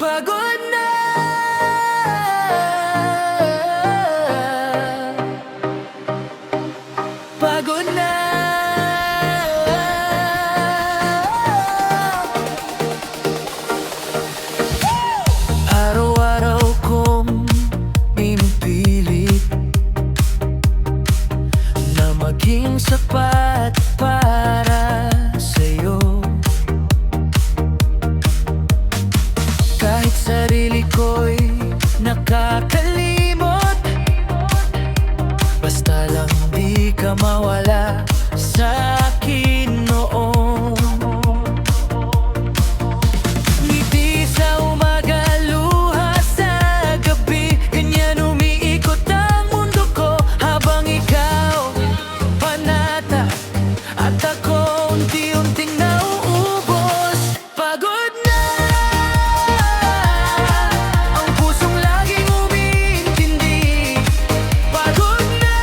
Pagod na, pagod na. Araw-araw kong pinipilit na maging sapat para sa'yo. Kahit sarili ko'y nakakalimot, basta lang di ka mawala sa akin noon. Ngiti sa umaga, luha sa gabi, ganyan umiikot ang mundo ko habang ikaw panata at ako unti-unting nauubos. Pagod na, ang pusong laging umiintindi. Pagod na,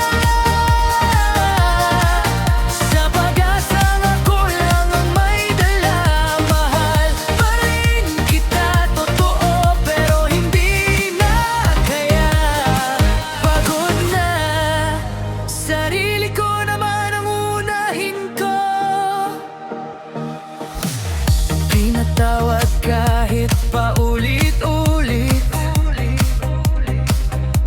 sa pag-asang ako lang ang may dala. Mahal pa rin kita, totoo, pero hindi na kaya. Pagod na, sarili ko naman ang unahin ko. Pinatawad kahit paulit-ulit,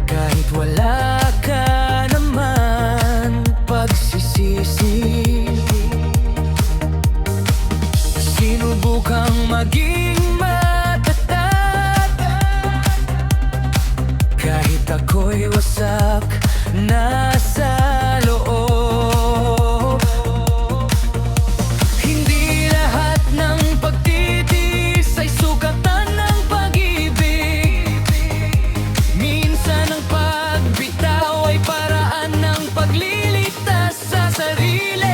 kahit wala ka naman pagsisisi. Sinubukang maging matatag kahit ako'y wasak na sa loob. Hindi lahat ng pagtitiis ay sukatan ng pag-ibig. Minsan ang pagbitaw ay paraan ng pagliligtas sa sarili.